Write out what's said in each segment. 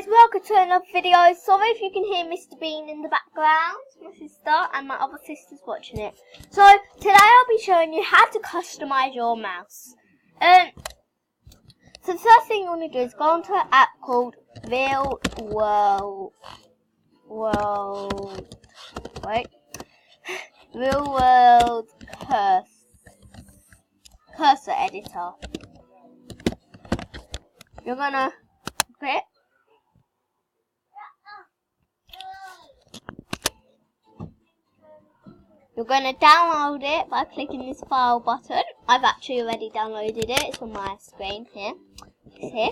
guys, welcome to another video. Sorry if you can hear Mr. Bean in the background, my sister and my other sister's watching it. So today I'll be showing you how to customize your mouse. So the first thing you want to do is go onto an app called Real World Cursor Editor. You're gonna click. You're going to download it by clicking this file button. I've actually already downloaded it. It's on my screen here. It's here.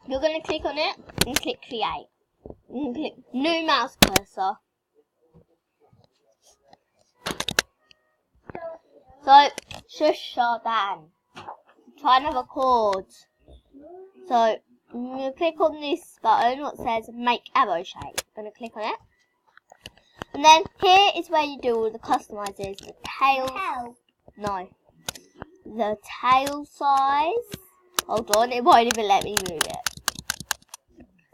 You're going to click on it and click create. You can click new mouse cursor. So, shush or Dan. Trying to record. So, I'm going to click on this button what says make arrow shape. I'm going to click on it. And then here is where you do all the customizers. The tail. No. The tail size. Hold on, it won't even let me move it.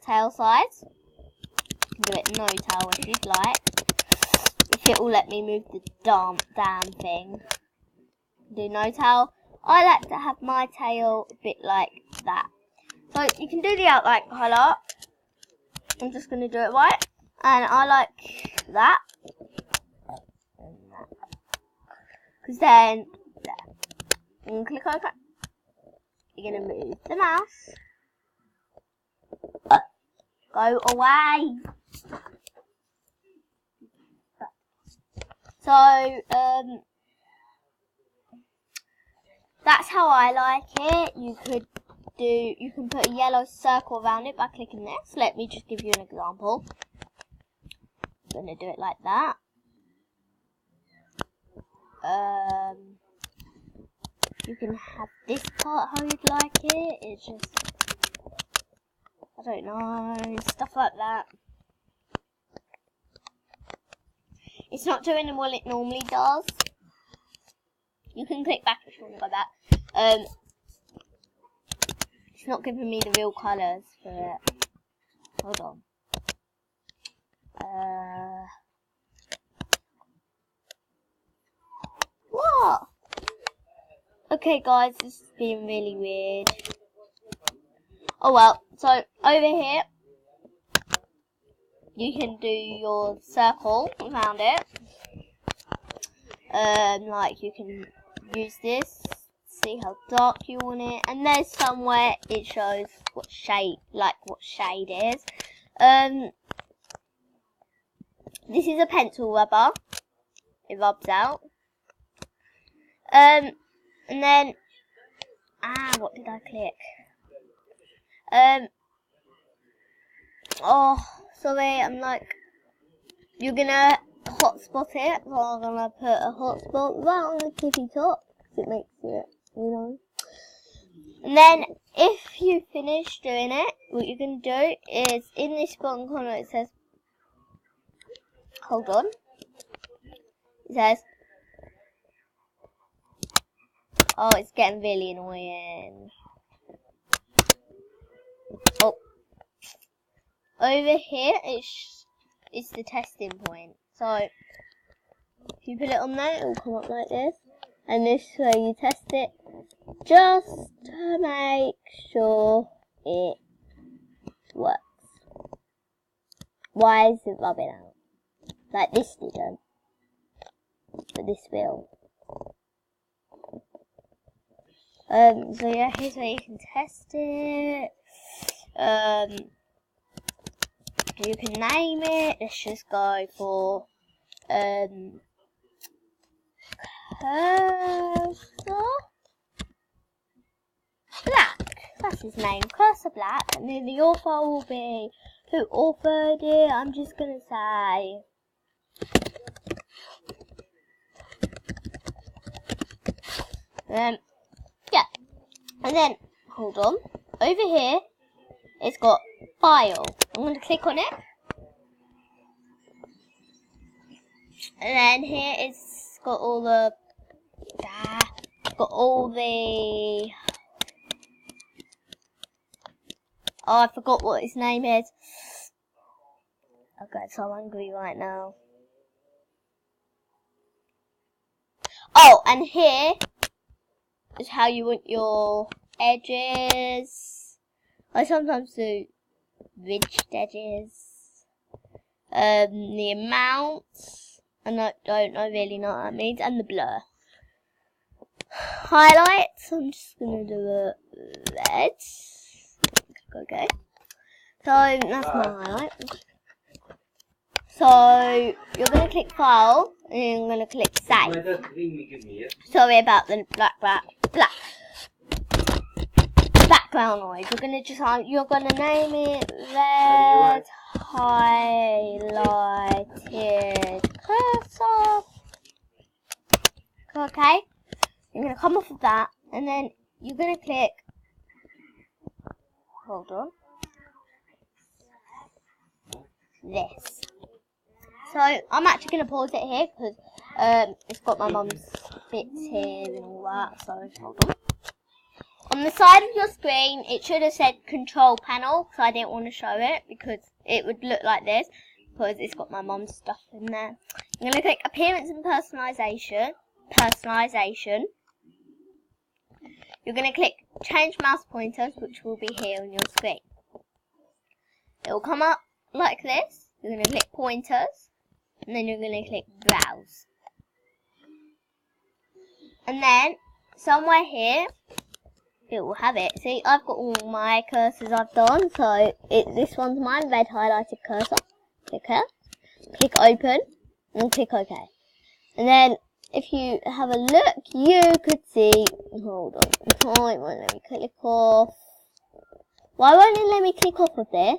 Tail size. You can do it no tail if you'd like. If it will let me move the damn thing. Do no tail. I like to have my tail a bit like that. So you can do the outline colour. I'm just going to do it right. And I like that. Because then, there. You can click OK. You're going to move the mouse. Go away. So, that's how I like it. You can put a yellow circle around it by clicking this. Let me just give you an example. I'm going to do it like that. You can have this part how you'd like it. It's just, I don't know, stuff like that. It's not doing what it normally does. You can click back if you want to go back. It's not giving me the real colours for it. Hold on. What? Okay guys, this is being really weird. Oh well, so over here you can do your circle around it. Like you can use this, see how dark you want it, and there's somewhere it shows what shade is. This is a pencil rubber. It rubs out. And then, what did I click? Oh, sorry, you're gonna hotspot it. So I'm gonna put a hotspot right on the tippy top, because it makes it, you know. And then, if you finish doing it, what you can do is, in this bottom corner it says, hold on, it says, oh, it's getting really annoying. Oh. Over here, it's the testing point. So, if you put it on there, it will come up like this. And this way you test it, just to make sure it works. Why is it rubbing out? Like this didn't. But this will. So yeah, here's where you can test it. You can name it. Let's just go for Cursor Black. That's his name, Cursor Black. And then the author will be who authored it. I'm just gonna say yeah. And then, hold on, over here, it's got file. I'm going to click on it. And then here it's got all the, Oh, I forgot what his name is. I got so angry right now. Oh, and here is how you want your edges. I sometimes do ridged edges. The amount, and I don't really know what that means, and the blur. Highlights, I'm just going to do a red. Okay. So, that's my highlight. So, you're going to click File, and you're going to click Save. Sorry about the black background noise. You're going to name it Red Highlighted Cursor. Okay. You're going to come off of that, and then you're going to click, hold on, this. So, I'm actually going to pause it here, because it's got my mum's bits here and all that, so hold on. On the side of your screen, it should have said Control Panel, because I didn't want to show it, because it would look like this, because it's got my mum's stuff in there. I'm going to click Appearance and Personalization. You're going to click Change Mouse Pointers, which will be here on your screen. It will come up like this. You're going to click Pointers, and then you're going to click Browse. And then, somewhere here, it will have it. See, I've got all my cursors I've done, so this one's mine, Red Highlighted Cursor. Click here, click Open, and click OK. And then, if you have a look, you could see, hold on, oh, it won't let me click off. Why won't it let me click off of this?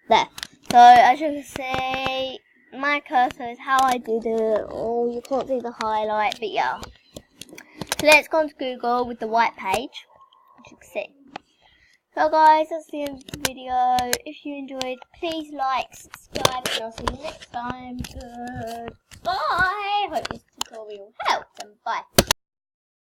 There. So, as you can see, my cursor is how I did it. Oh, you can't see the highlight, but yeah. So let's go on to Google with the white page, as you can see. So guys, that's the end of the video. If you enjoyed, please like, subscribe, and I'll see you next time. Goodbye. Hope this tutorial helped, and bye.